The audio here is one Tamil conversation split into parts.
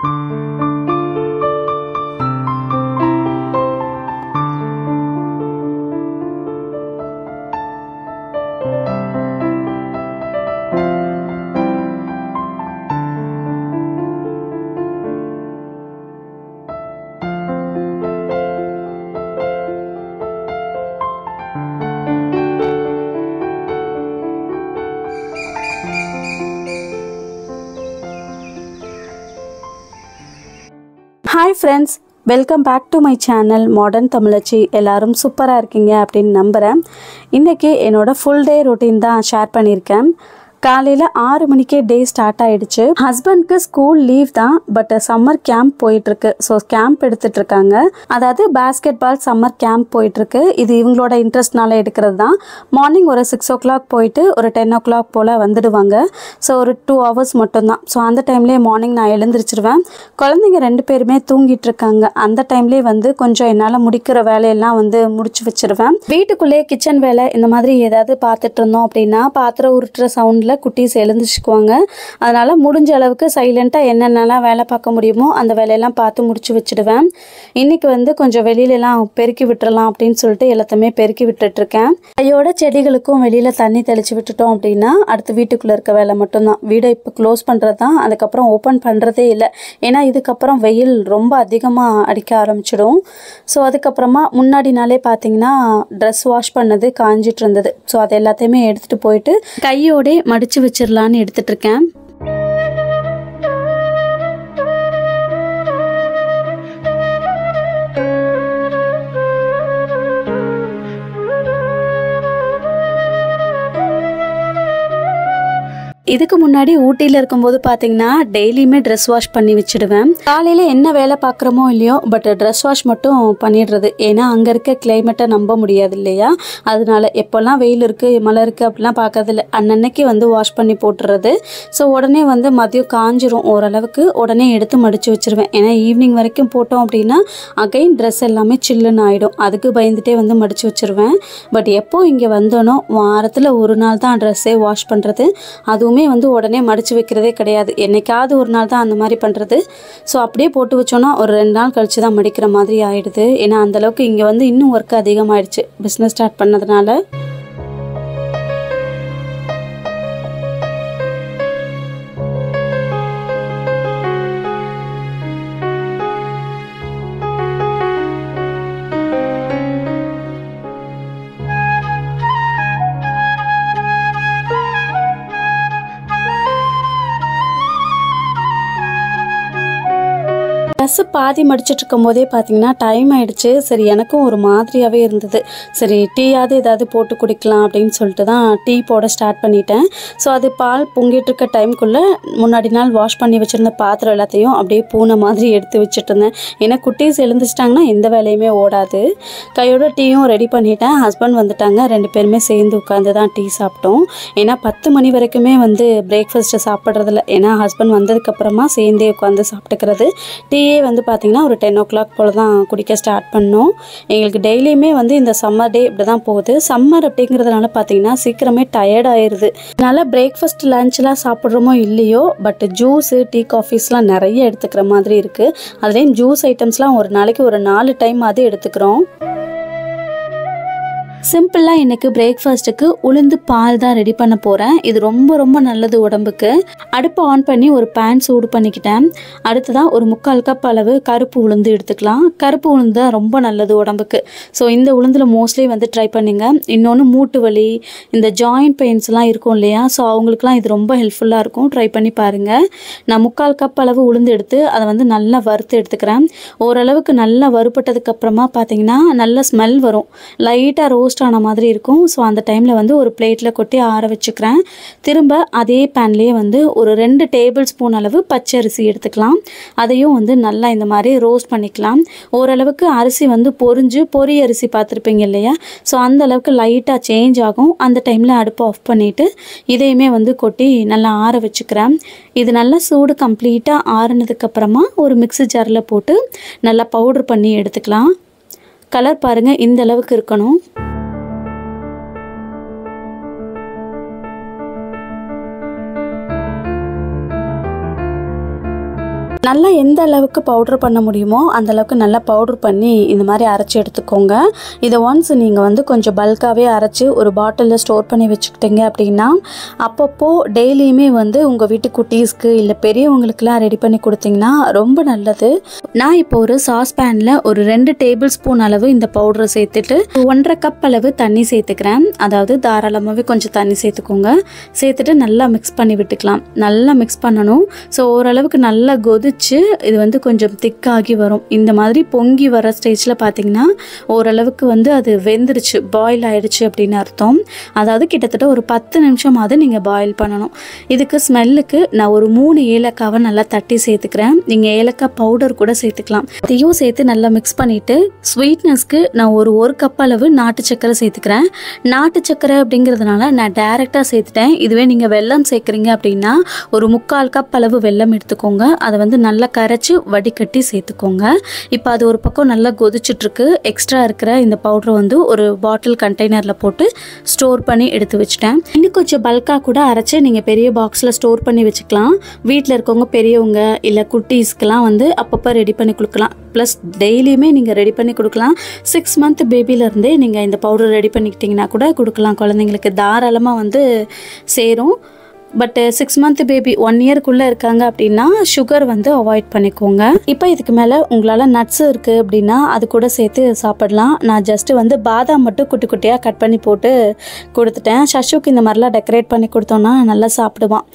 Hi friends, welcome back to my channel Modern Tamilachi. எல்லாரும் சூப்பரா இருக்கீங்க அப்படினு நம்புறேன். இன்னைக்கு என்னோட full day routine தான் ஷேர் பண்ணிருக்கேன். காலையில 6 மணிக்கே டே ஸ்டார்ட் ஆயிடுச்சு. ஹஸ்பண்ட்க்கு ஸ்கூல் லீவ் தான், பட் சம்மர் கேம்ப் போயிட்டு இருக்கு. ஸோ கேம்ப் எடுத்துட்டு இருக்காங்க. அதாவது பாஸ்கெட் பால் சம்மர் கேம்ப் போயிட்டு இருக்கு. இது இவங்களோட இன்ட்ரெஸ்ட்னால எடுக்கிறது தான். மார்னிங் ஒரு 6 o'clock போயிட்டு ஒரு 10 o'clock போல வந்துடுவாங்க. ஸோ ஒரு 2 hours மட்டும்தான். ஸோ அந்த டைம்லேயே மார்னிங் நான் எழுந்திரிச்சிருவேன். குழந்தைங்க 2 பேருமே தூங்கிட்டு இருக்காங்க. அந்த டைம்லேயே வந்து கொஞ்சம் என்னால் முடிக்கிற வேலையெல்லாம் வந்து முடிச்சு வச்சிருவேன். வீட்டுக்குள்ளேயே கிச்சன் வேலை இந்த மாதிரி ஏதாவது பார்த்துட்டு இருந்தோம் அப்படின்னா பாத்திரம் உருட்டுற சவுண்டில் குட்டீஸ் எழுந்திரிச்சுக்குவாங்க. அதனால முடிஞ்ச அளவுக்கு சைலண்டாக என்னென்னலாம் வேலை பார்க்க முடியுமோ அந்த வேலையெல்லாம் பார்த்து முடிச்சு வச்சுடுவேன். இன்னைக்கு வந்து கொஞ்சம் வெளியிலலாம் பெருக்கி விட்டுறலாம் அப்படின்னு சொல்லிட்டு எல்லாத்தையுமே பெருக்கி விட்டுட்ருக்கேன். கையோட செடிகளுக்கும் வெளியில் தண்ணி தெளித்து விட்டுட்டோம் அப்படின்னா அடுத்து வீட்டுக்குள்ளே இருக்க வேலை மட்டும்தான். வீடை இப்போ க்ளோஸ் பண்ணுறது தான், அதுக்கப்புறம் ஓப்பன் பண்ணுறதே இல்லை. ஏன்னா இதுக்கப்புறம் வெயில் ரொம்ப அதிகமாக அடிக்க ஆரம்பிச்சிடும். ஸோ அதுக்கப்புறமா முன்னாடி நாளே பார்த்தீங்கன்னா ட்ரெஸ் வாஷ் பண்ணது காஞ்சிட்டு இருந்தது. ஸோ அது எல்லாத்தையுமே எடுத்துகிட்டு போயிட்டு கையோடே மடிச்சு வச்சிடலான்னு எடுத்துட்டு இருக்கேன். இதுக்கு முன்னாடி ஊட்டியில் இருக்கும்போது பார்த்தீங்கன்னா டெய்லியுமே ட்ரெஸ் வாஷ் பண்ணி வச்சுடுவேன். காலையில் என்ன வேலை பார்க்குறோமோ இல்லையோ, பட் ட்ரெஸ் வாஷ் மட்டும் பண்ணிடுறது. ஏன்னா அங்கே இருக்க கிளைமேட்டை நம்ப முடியாது இல்லையா? அதனால எப்போல்லாம் வெயில் இருக்குது மழை இருக்குது அப்படிலாம் பார்க்கறதில்ல. அன்னன்னைக்கு வந்து வாஷ் பண்ணி போட்டுறது. ஸோ உடனே வந்து மதியம் காஞ்சிரும் ஓரளவுக்கு. உடனே எடுத்து மடித்து வச்சுருவேன். ஏன்னா ஈவினிங் வரைக்கும் போட்டோம் அப்படின்னா அகைன் ட்ரெஸ் எல்லாமே சில்லுன்னு ஆகிடும். அதுக்கு பயந்துட்டே வந்து மடித்து வச்சுருவேன். பட் எப்போ இங்கே வந்தோனோ வாரத்தில் ஒரு நாள் தான் ட்ரெஸ்ஸே வாஷ் பண்ணுறது. அதுவுமே வந்து உடனே மடிச்சு வைக்கிறதே கிடையாது. என்னைக்காவது ஒரு நாள் தான் அந்த மாதிரி பண்ணுறது. ஸோ அப்படியே போட்டு வச்சோன்னா ஒரு 2 நாள் கழிச்சு தான் மடிக்கிற மாதிரி ஆயிடுது. ஏன்னா அந்தளவுக்கு இங்கே வந்து இன்னும் ஒர்க் அதிகமாகிடுச்சு பிஸ்னஸ் ஸ்டார்ட் பண்ணதுனால. ட்ரெஸ்ஸு பாதி மடிச்சுட்டு இருக்கும் போதே பார்த்தீங்கன்னா டைம் ஆகிடுச்சு. சரி எனக்கும் ஒரு மாதிரியாகவே இருந்தது. சரி டீயாவது ஏதாவது போட்டு குடிக்கலாம் அப்படின்னு சொல்லிட்டு தான் டீ போட ஸ்டார்ட் பண்ணிட்டேன். ஸோ அது பால் பொங்கிட்டு இருக்க டைமுக்குள்ளே முன்னாடி நாள் வாஷ் பண்ணி வச்சுருந்த பாத்திரம் எல்லாத்தையும் அப்படியே பூனை மாதிரி எடுத்து வச்சுட்டு இருந்தேன். ஏன்னா குட்டீஸ் எழுந்திரிச்சிட்டாங்கன்னா எந்த வேலையுமே ஓடாது. கையோட டீயும் ரெடி பண்ணிட்டேன். ஹஸ்பண்ட் வந்துட்டாங்க. 2 பேருமே சேர்ந்து உட்காந்து தான் டீ சாப்பிட்டோம். ஏன்னா 10 மணி வரைக்குமே வந்து பிரேக்ஃபாஸ்ட்டு சாப்பிட்றதில்ல. ஏன்னா ஹஸ்பண்ட் வந்ததுக்கப்புறமா சேர்ந்தே உட்காந்து சாப்பிட்டுக்கிறது. டீயே வந்து பார்த்திங்கன்னா ஒரு 10 o'clock போல் தான் குடிக்க ஸ்டார்ட் பண்ணோம். எங்களுக்கு டெய்லியுமே வந்து இந்த சம்மர் டே இப்படி தான் போகுது. சம்மர் அப்படிங்கிறதுனால பார்த்திங்கன்னா சீக்கிரமே டயர்ட் ஆயிடுது. அதனால் பிரேக்ஃபாஸ்ட் லன்ச்லாம் சாப்பிட்றோமோ இல்லையோ, பட் ஜூஸு டீ காஃபீஸ்லாம் நிறைய எடுத்துக்கிற மாதிரி இருக்குது. அதுலேயும் ஜூஸ் ஐட்டம்ஸ்லாம் ஒரு நாளைக்கு ஒரு 4 டைம் அது எடுத்துக்கிறோம். சிம்பிளாக இன்றைக்கி பிரேக்ஃபாஸ்ட்டுக்கு உளுந்து பால் தான் ரெடி பண்ண போகிறேன். இது ரொம்ப ரொம்ப நல்லது உடம்புக்கு. அடுப்பை ஆன் பண்ணி ஒரு பேன் சூடு பண்ணிக்கிட்டேன். அடுத்ததான் ஒரு 3/4 கப் அளவு கருப்பு உளுந்து எடுத்துக்கலாம். கருப்பு உளுந்து தான் ரொம்ப நல்லது உடம்புக்கு. ஸோ இந்த உளுந்தில் மோஸ்ட்லி வந்து ட்ரை பண்ணுங்க. இன்னொன்று மூட்டு வலி, இந்த ஜாயிண்ட் பெயின்ஸ்லாம் இருக்கும் இல்லையா? ஸோ அவங்களுக்குலாம் இது ரொம்ப ஹெல்ப்ஃபுல்லாக இருக்கும். ட்ரை பண்ணி பாருங்கள். நான் 3/4 கப் அளவு உளுந்து எடுத்து அதை வந்து நல்லா வறுத்து எடுத்துக்கிறேன். ஓரளவுக்கு நல்லா வறுப்பட்டதுக்கப்புறமா பார்த்தீங்கன்னா நல்ல ஸ்மெல் வரும். லைட்டாக ரோஸ்ட் ஆன மாதிரி இருக்கும். ஸோ அந்த டைமில் வந்து ஒரு பிளேட்டில் கொட்டி ஆற வச்சுக்கிறேன். திரும்ப அதே பேன்லேயே வந்து ஒரு 2 டேபிள் ஸ்பூன் அளவு பச்சை அரிசி எடுத்துக்கலாம். அதையும் வந்து நல்லா இந்த மாதிரி ரோஸ்ட் பண்ணிக்கலாம். ஓரளவுக்கு அரிசி வந்து பொரி அரிசி பார்த்துருப்பீங்க இல்லையா? ஸோ அந்த அளவுக்கு லைட்டாக சேஞ்ச் ஆகும். அந்த டைமில் அடுப்பை ஆஃப் பண்ணிவிட்டு இதையுமே வந்து கொட்டி நல்லா ஆற வச்சுக்கிறேன். இது நல்லா சூடு கம்ப்ளீட்டாக ஆறுனதுக்கப்புறமா ஒரு மிக்ஸி ஜாரில் போட்டு நல்லா பவுட்ரு பண்ணி எடுத்துக்கலாம். கலர் பாருங்கள், இந்த அளவுக்கு இருக்கணும். நல்லா எந்த அளவுக்கு பவுடர் பண்ண முடியுமோ அந்த அளவுக்கு நல்லா பவுடர் பண்ணி இந்த மாதிரி அரைச்சி எடுத்துக்கோங்க. இதை ஒன்ஸ் நீங்கள் வந்து கொஞ்சம் பல்காகவே அரைச்சி ஒரு பாட்டிலில் ஸ்டோர் பண்ணி வச்சுக்கிட்டீங்க அப்படின்னா அப்பப்போ டெய்லியுமே வந்து உங்கள் வீட்டு குட்டீஸ்க்கு இல்லை பெரியவங்களுக்குலாம் ரெடி பண்ணி கொடுத்தீங்கன்னா ரொம்ப நல்லது. நான் இப்போ ஒரு சாஸ் பேனில் ஒரு 2 டேபிள் ஸ்பூன் அளவு இந்த பவுடரை சேர்த்துட்டு 1.5 கப் அளவு தண்ணி சேர்த்துக்கிறேன். அதாவது தாராளமாகவே கொஞ்சம் தண்ணி சேர்த்துக்கோங்க. சேர்த்துட்டு நல்லா மிக்ஸ் பண்ணி விட்டுக்கலாம். நல்லா மிக்ஸ் பண்ணணும். ஸோ ஓரளவுக்கு நல்லா கொதிச்சு இது வந்து கொஞ்சம் திக்காகி வரும். இந்த மாதிரி பொங்கி வர ஸ்டேஜில் பார்த்தீங்கன்னா ஓரளவுக்கு வந்து அது வெந்துருச்சு, பாயில் ஆயிடுச்சு அப்படின்னு அர்த்தம். அதாவது கிட்டத்தட்ட ஒரு 10 நிமிஷமாவது நீங்கள் பாயில் பண்ணணும். இதுக்கு ஸ்மெல்லுக்கு நான் ஒரு 3 ஏலக்காவை நல்லா தட்டி சேர்த்துக்கிறேன். நீங்கள் ஏலக்காய் பவுடர் கூட சேர்த்துக்கலாம். இதையும் சேர்த்து நல்லா மிக்ஸ் பண்ணிவிட்டு ஸ்வீட்னஸ்க்கு நான் ஒரு கப் அளவு நாட்டு சக்கரை சேர்த்துக்கிறேன். நாட்டு சக்கரை அப்படிங்கிறதுனால நான் டைரெக்டாக சேர்த்துட்டேன். இதுவே நீங்கள் வெல்லம் சேர்க்குறீங்க அப்படின்னா ஒரு 3/4 கப் அளவு வெல்லம் எடுத்துக்கோங்க. அதை வந்து நல்லா கரைச்சி வடிகட்டி சேர்த்துக்கோங்க. இப்போ அது ஒரு பக்கம் நல்லா கொதிச்சுட்ருக்கு. எக்ஸ்ட்ரா இருக்கிற இந்த பவுடரை வந்து ஒரு பாட்டில் கண்டெய்னரில் போட்டு ஸ்டோர் பண்ணி எடுத்து வச்சுட்டேன். இன்னும் கொஞ்சம் பல்காக கூட அரைச்சி நீங்கள் பெரிய பாக்ஸில் ஸ்டோர் பண்ணி வச்சுக்கலாம். வீட்டில் இருக்கவங்க பெரியவங்க இல்லை குட்டீஸ்க்கெலாம் வந்து அப்பப்போ ரெடி பண்ணி கொடுக்கலாம். ப்ளஸ் டெய்லியுமே நீங்கள் ரெடி பண்ணி கொடுக்கலாம். 6 மந்த் பேபிலேருந்தே நீங்கள் இந்த பவுடர் ரெடி பண்ணிக்கிட்டிங்கன்னா கூட கொடுக்கலாம். குழந்தைங்களுக்கு தாராளமாக வந்து சேரும். பட் 6 மந்த் பேபி 1 இயர்க்குள்ளே இருக்காங்க அப்படின்னா சுகர் வந்து அவாய்ட் பண்ணிக்கோங்க. இப்போ இதுக்கு மேலே உங்களால் நட்ஸ் இருக்குது அப்படின்னா அது கூட சேர்த்து சாப்பிடலாம். நான் ஜஸ்ட்டு வந்து பாதாம் மட்டும் குட்டி குட்டியாக கட் பண்ணி போட்டு கொடுத்துட்டேன். சஷுக்கு இந்த மாதிரிலாம் டெக்கரேட் பண்ணி கொடுத்தோன்னா நல்லா சாப்பிடுவான்.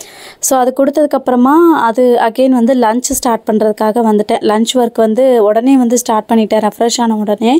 ஸோ அது கொடுத்ததுக்கப்புறமா அது அகெயின் வந்து லஞ்ச் ஸ்டார்ட் பண்ணுறதுக்காக வந்துட்டேன். லஞ்ச் ஒர்க் வந்து உடனே வந்து ஸ்டார்ட் பண்ணிட்டேன் ரெஃப்ரெஷ் ஆன உடனே.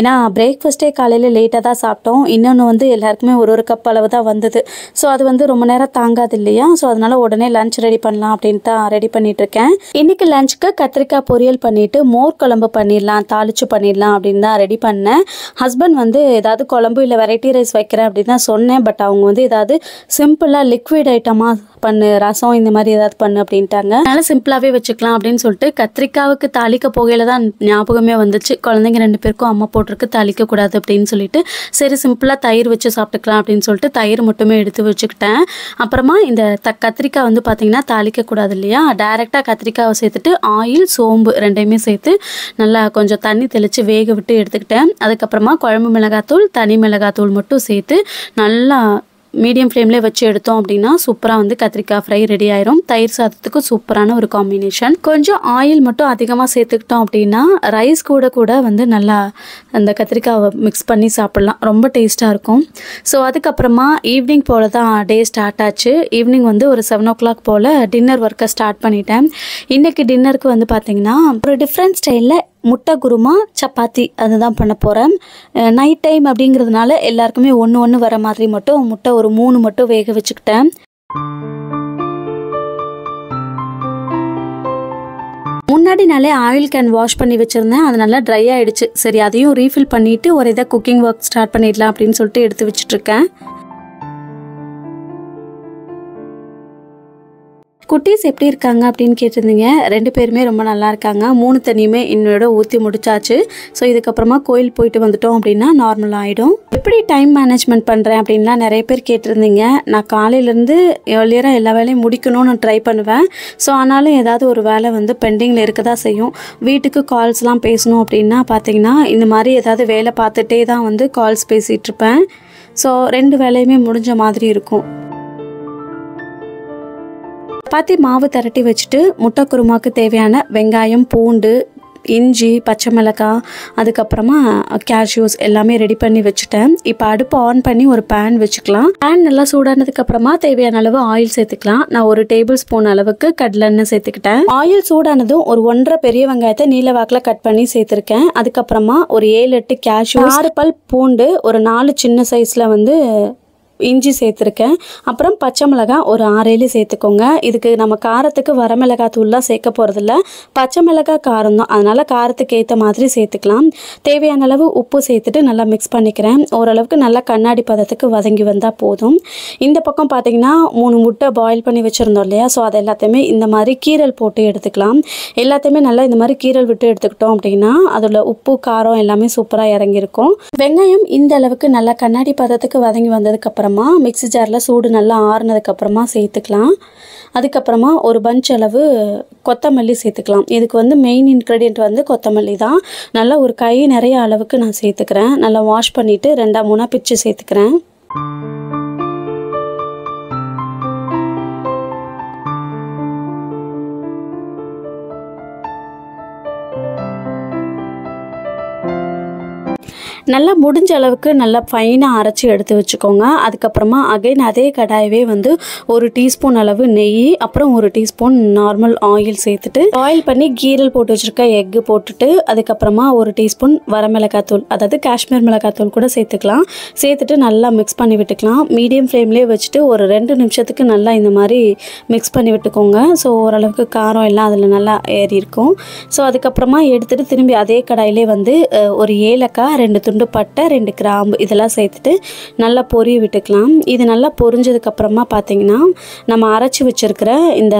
ஏன்னா பிரேக்ஃபாஸ்ட்டே காலையில் லேட்டாக தான் சாப்பிட்டோம். இன்னொன்று வந்து எல்லாருக்குமே ஒரு கப் அளவு தான் வந்தது. ஸோ அது வந்து ரொம்ப நேரம் தாங்காது இல்லையா. ஸோ அதனால உடனே லஞ்ச் ரெடி பண்ணலாம் அப்படின்ட்டு ரெடி பண்ணிட்டு இருக்கேன். இன்னைக்கு லஞ்சுக்கு கத்திரிக்காய் பொரியல் பண்ணிட்டு மோர் குழம்பு பண்ணிடலாம், தாளிச்சு பண்ணிடலாம் அப்படின்னு தான் ரெடி பண்ணேன். ஹஸ்பண்ட் வந்து ஏதாவது குழம்பு இல்லை வெரைட்டி ரைஸ் வைக்கிறேன் அப்படின்னு தான் சொன்னேன். பட் அவங்க வந்து ஏதாவது சிம்பிளாக லிக்விட் ஐட்டமாக பண்ணு, ரசம் இந்த மாதிரி ஏதாவது பண்ணு அப்படின்ட்டாங்க. அதனால சிம்பிளாகவே வச்சுக்கலாம் அப்படின்னு சொல்லிட்டு கத்திரிக்காவுக்கு தாளிக்க போகையில தான் ஞாபகமே வந்துச்சு. குழந்தைங்க 2 பேருக்கும் அம்மா போட்டிருக்கு தாளிக்க கூடாது அப்படின்னு சொல்லிட்டு சரி சிம்பிளாக தயிர் வச்சு சாப்பிட்டுக்கலாம் அப்படின்னு சொல்லிட்டு தயிர் மட்டுமே எடுத்து வச்சுக்கிட்டேன். அப்புறமா இந்த கத்திரிக்காய் வந்து பார்த்தீங்கன்னா தாளிக்கக்கூடாது இல்லையா. டைரெக்டாக கத்திரிக்காவை சேர்த்துட்டு ஆயில் சோம்பு 2யுமே சேர்த்து நல்லா கொஞ்சம் தண்ணி தெளித்து வேக விட்டு எடுத்துக்கிட்டேன். அதுக்கப்புறமா குழம்பு மிளகாத்தூள் தனி மிளகாத்தூள் மட்டும் சேர்த்து நல்லா மீடியம் ஃப்ளேம்லேயே வச்சு எடுத்தோம் அப்படின்னா சூப்பராக வந்து கத்திரிக்காய் ஃப்ரை ரெடி ஆயிரும். தயிர் சாதத்துக்கு சூப்பரான ஒரு காம்பினேஷன். கொஞ்சம் ஆயில் மட்டும் அதிகமாக சேர்த்துக்கிட்டோம் அப்படின்னா ரைஸ் கூட வந்து நல்லா அந்த கத்திரிக்காவை மிக்ஸ் பண்ணி சாப்பிட்லாம். ரொம்ப டேஸ்ட்டாக இருக்கும். ஸோ அதுக்கப்புறமா ஈவினிங் போல் தான் டே ஸ்டார்ட் ஆச்சு. ஈவினிங் வந்து ஒரு 7 o'clock போல் டின்னர் ஒர்க்கை ஸ்டார்ட் பண்ணிட்டேன். இன்றைக்கி டின்னருக்கு வந்து பார்த்திங்கன்னா ஒரு டிஃப்ரெண்ட் ஸ்டைலில் முட்டை குருமா சப்பாத்தி அதுதான் பண்ண போகிறேன். நைட் டைம் அப்படிங்கிறதுனால எல்லாருக்குமே ஒன்று வர மாதிரி மட்டும் முட்டை ஒரு 3 மட்டும் வேக வச்சுக்கிட்டேன். முன்னாடி நாளே ஆயில் கேன் வாஷ் பண்ணி வச்சுருந்தேன். அது நல்லா ட்ரை ஆகிடுச்சு. சரி அதையும் ரீஃபில் பண்ணிவிட்டு ஒரு இதை குக்கிங் ஒர்க் ஸ்டார்ட் பண்ணிடலாம் அப்படின்னு சொல்லிட்டு எடுத்து வச்சுட்ருக்கேன். குட்டீஸ் எப்படி இருக்காங்க அப்படின்னு கேட்டிருந்தீங்க. 2 பேருமே ரொம்ப நல்லா இருக்காங்க. 3 தண்ணியுமே என்னோட ஊற்றி முடிச்சாச்சு. ஸோ இதுக்கப்புறமா கோயில் போயிட்டு வந்துட்டோம் அப்படின்னா நார்மல் ஆகிடும். எப்படி டைம் மேனேஜ்மெண்ட் பண்ணுறேன் அப்படின்லாம் நிறைய பேர் கேட்டிருந்தீங்க. நான் காலையிலேருந்து ஏர்லியராக எல்லா வேலையும் முடிக்கணும்னு ட்ரை பண்ணுவேன். ஸோ ஆனாலும் ஏதாவது ஒரு வேலை வந்து பெண்டிங்கில் இருக்க தான் செய்யும். வீட்டுக்கு கால்ஸ்லாம் பேசணும் அப்படின்னா பார்த்தீங்கன்னா இந்த மாதிரி ஏதாவது வேலை பார்த்துட்டே தான் வந்து கால்ஸ் பேசிகிட்ருப்பேன். ஸோ 2 வேலையுமே முடிஞ்ச மாதிரி இருக்கும். சப்பாத்தி மாவு திரட்டி வச்சுட்டு முட்டை குருமாவுக்கு தேவையான வெங்காயம் பூண்டு இஞ்சி பச்சை மிளகாய் அதுக்கப்புறமா கேஷ்யூஸ் எல்லாமே ரெடி பண்ணி வச்சுட்டேன். இப்போ அடுப்பு ஆன் பண்ணி ஒரு பேன் வச்சுக்கலாம். பேன் நல்லா சூடானதுக்கப்புறமா தேவையான அளவு ஆயில் சேர்த்துக்கலாம். நான் ஒரு டேபிள் ஸ்பூன் அளவுக்கு கடலெண்ணெய் சேர்த்துக்கிட்டேன். ஆயில் சூடானதும் ஒரு 1.5 பெரிய வெங்காயத்தை நீல வாக்கில் கட் பண்ணி சேர்த்துருக்கேன். அதுக்கப்புறமா ஒரு 7-8 கேஷ்யூஸ், 6 பல் பூண்டு, ஒரு 4 சின்ன சைஸில் வந்து இஞ்சி சேர்த்துருக்கேன். அப்புறம் பச்சை மிளகாய் ஒரு 6-7 சேர்த்துக்கோங்க. இதுக்கு நம்ம காரத்துக்கு வரமிளகாய் தூள்லாம் சேர்க்க போகிறதில்ல. பச்சை மிளகாய் காரம் தான், அதனால் காரத்துக்கு ஏற்ற மாதிரி சேர்த்துக்கலாம். தேவையான அளவு உப்பு சேர்த்துட்டு நல்லா மிக்ஸ் பண்ணிக்கிறேன். ஓரளவுக்கு நல்லா கண்ணாடி பதத்துக்கு வதங்கி வந்தால் போதும். இந்த பக்கம் பார்த்திங்கன்னா 3 முட்டை பாயில் பண்ணி வச்சுருந்தோம் இல்லையா. ஸோ அது எல்லாத்தையுமே இந்த மாதிரி கீரல் போட்டு எடுத்துக்கலாம். எல்லாத்தையுமே நல்லா இந்த மாதிரி கீரல் விட்டு எடுத்துக்கிட்டோம் அப்படின்னா அதில் உப்பு காரம் எல்லாமே சூப்பராக இறங்கியிருக்கும். வெங்காயம் இந்த அளவுக்கு நல்லா கண்ணாடி பதத்துக்கு வதங்கி வந்ததுக்கப்புறம் அப்புறமா மிக்ஸி ஜாரில் சூடு நல்லா ஆறுனதுக்கப்புறமா சேர்த்துக்கலாம். அதுக்கப்புறமா ஒரு பஞ்ச் அளவு கொத்தமல்லி சேர்த்துக்கலாம். இதுக்கு வந்து மெயின் இன்க்ரீடியன்ட் வந்து கொத்தமல்லி தான். நல்லா ஒரு கை நிறைய அளவுக்கு நான் சேர்த்துக்கிறேன். நல்லா வாஷ் பண்ணிவிட்டு 2-3 பிச்சு சேர்த்துக்கிறேன். நல்லா முடிஞ்ச அளவுக்கு நல்லா ஃபைனாக அரைச்சி எடுத்து வச்சுக்கோங்க. அதுக்கப்புறமா அகைன் அதே கடாயவே வந்து 1 டீஸ்பூன் அளவு நெய், அப்புறம் 1 டீஸ்பூன் நார்மல் ஆயில் சேர்த்துட்டு பாயில் பண்ணி கீரல் போட்டு வச்சுருக்க எக்கு போட்டுட்டு அதுக்கப்புறமா 1 டீஸ்பூன் வரமிளகாத்தூள், அதாவது காஷ்மீர் மிளகாத்தூள் கூட சேர்த்துக்கலாம். சேர்த்துட்டு நல்லா மிக்ஸ் பண்ணி விட்டுக்கலாம். மீடியம் ஃப்ளேம்லேயே வச்சுட்டு ஒரு 2 நிமிஷத்துக்கு நல்லா இந்த மாதிரி மிக்ஸ் பண்ணி விட்டுக்கோங்க. ஸோ ஓரளவுக்கு காரம் எல்லாம் அதில் நல்லா ஏறி இருக்கும். ஸோ அதுக்கப்புறமா எடுத்துகிட்டு திரும்பி அதே கடாயிலே வந்து ஒரு ஏலக்காய், 2 துண்டு பட்டை, 2 கிராம்பு இதெல்லாம் சேர்த்துட்டு நல்லா பொரிய விட்டுக்கலாம். இது நல்லா பொரிஞ்சதுக்கப்புறமா பார்த்தீங்கன்னா நம்ம அரைச்சி வச்சுருக்கிற இந்த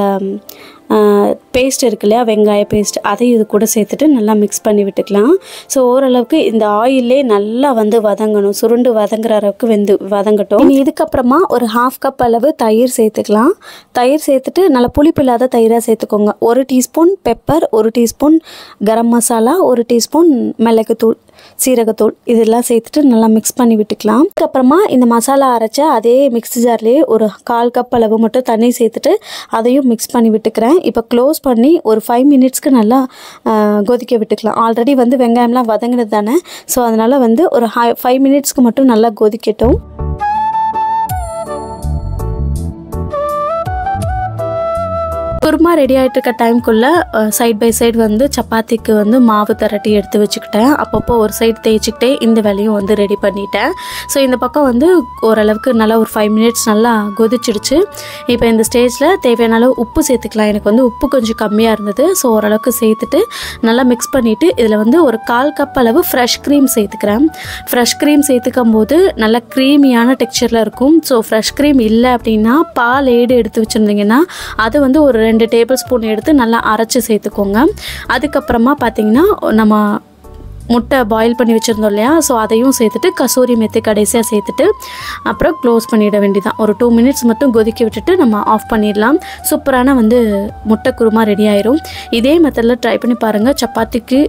பேஸ்ட் இருக்கு இல்லையா, வெங்காய பேஸ்ட், அதையும் இது கூட சேர்த்துட்டு நல்லா மிக்ஸ் பண்ணி விட்டுக்கலாம். ஸோ ஓரளவுக்கு இந்த ஆயிலே நல்லா வந்து வதங்கணும், சுருண்டு வதங்குற அளவுக்கு வதங்கட்டும். இதுக்கப்புறமா ஒரு 1/2 கப் அளவு தயிர் சேர்த்துக்கலாம். தயிர் சேர்த்துட்டு நல்லா புளிப்பு இல்லாத தயிராக சேர்த்துக்கோங்க. 1 teaspoon pepper, 1 teaspoon garam masala, 1 teaspoon மிளகுத்தூள், சீரகத்தூள் இதெல்லாம் சேர்த்துட்டு நல்லா மிக்ஸ் பண்ணி விட்டுக்கலாம். அதுக்கப்புறமா இந்த மசாலா அரைச்ச அதே மிக்ஸி ஜார்லேயே ஒரு 1/4 கப் அளவு மட்டும் தண்ணி சேர்த்துட்டு அதையும் மிக்ஸ் பண்ணி விட்டுக்கிறேன். இப்போ க்ளோஸ் பண்ணி ஒரு 5 மினிட்ஸ்க்கு நல்லா கொதிக்க விட்டுக்கலாம். ஆல்ரெடி வந்து வெங்காயம்லாம் வதங்கினது தானே, ஸோ அதனால் வந்து ஒரு 5 மினிட்ஸ்க்கு மட்டும் நல்லா கொதிக்கட்டும். குருமா ரெடி ஆகிட்டு இருக்க டைம்குள்ளே சைட் பை சைடு வந்து சப்பாத்திக்கு வந்து மாவு திரட்டி எடுத்து வச்சுக்கிட்டேன். அப்பப்போ ஒரு சைடு தேய்ச்சிக்கிட்டே இந்த வேலையும் வந்து ரெடி பண்ணிட்டேன். ஸோ இந்த பக்கம் வந்து ஓரளவுக்கு நல்லா ஒரு 5 மினிட்ஸ் நல்லா கொதிச்சிடுச்சு. இப்போ இந்த ஸ்டேஜில் தேவையான அளவு உப்பு சேர்த்துக்கலாம். எனக்கு வந்து உப்பு கொஞ்சம் கம்மியாக இருந்தது. ஸோ ஓரளவுக்கு சேர்த்துட்டு நல்லா மிக்ஸ் பண்ணிவிட்டு இதில் வந்து ஒரு 1/4 கப் அளவு ஃப்ரெஷ் க்ரீம் சேர்த்துக்கிறேன். ஃப்ரெஷ் க்ரீம் சேர்த்துக்கும் போது நல்லா க்ரீமியான டெக்ஸ்சரில் இருக்கும். ஸோ ஃப்ரெஷ் க்ரீம் இல்லை அப்படின்னா பால் ஏடு எடுத்து வச்சுருந்தீங்கன்னா அது வந்து ஒரு 2 டேபிள் ஸ்பூன் எடுத்து நல்லா அரைச்சி சேர்த்துக்கோங்க. அதுக்கப்புறமா பார்த்தீங்கன்னா நம்ம முட்டை பாயில் பண்ணி வச்சுருந்தோம் இல்லையா, ஸோ அதையும் சேர்த்துட்டு கசூரி மெத்தி கடைசியாக சேர்த்துட்டு அப்புறம் க்ளோஸ் பண்ணிட வேண்டியதான். ஒரு 2 மினிட்ஸ் மட்டும் கொதிக்க விட்டுட்டு நம்ம ஆஃப் பண்ணிடலாம். சூப்பரான வந்து முட்டை குருமா ரெடி ஆயிரும். இதே மெத்தடில் ட்ரை பண்ணி பாருங்கள். சப்பாத்திக்கு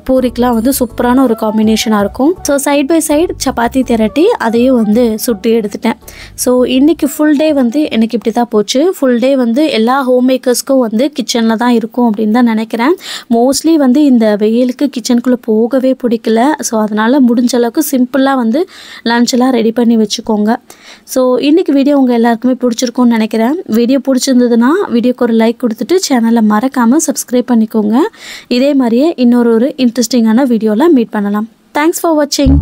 பூரிக்கெலாம் வந்து சூப்பரான ஒரு காம்பினேஷனாக இருக்கும். ஸோ சைட் பை சைடு சப்பாத்தி திரட்டி அதையும் வந்து சுட்டு எடுத்துட்டேன். ஸோ இன்றைக்கி ஃபுல் டே வந்து எனக்கு இப்படி தான் போச்சு. ஃபுல் டே வந்து எல்லா ஹோம் மேக்கர்ஸ்க்கும் வந்து கிச்சனில் தான் இருக்கும் அப்படின்னு தான் நினைக்கிறேன். மோஸ்ட்லி வந்து இந்த வெயிலுக்கு கிச்சனுக்குள்ளே போகவே பிடிக்கல. ஸோ அதனால் முடிஞ்ச அளவுக்கு சிம்பிளாக வந்து லஞ்செல்லாம் ரெடி பண்ணி வச்சுக்கோங்க. ஸோ இன்றைக்கி வீடியோ உங்கள் எல்லாருக்குமே பிடிச்சிருக்கும்னு நினைக்கிறேன். வீடியோ பிடிச்சிருந்ததுன்னா வீடியோக்கு ஒரு லைக் கொடுத்துட்டு சேனலை மறக்காமல் சப்ஸ்கிரைப் பண்ணிக்கோங்க. இதே மாதிரியே இன்னொரு இன்ட்ரெஸ்டிங்கான வீடியோவில் மீட் பண்ணலாம். தேங்க்ஸ் ஃபார் வாட்சிங்.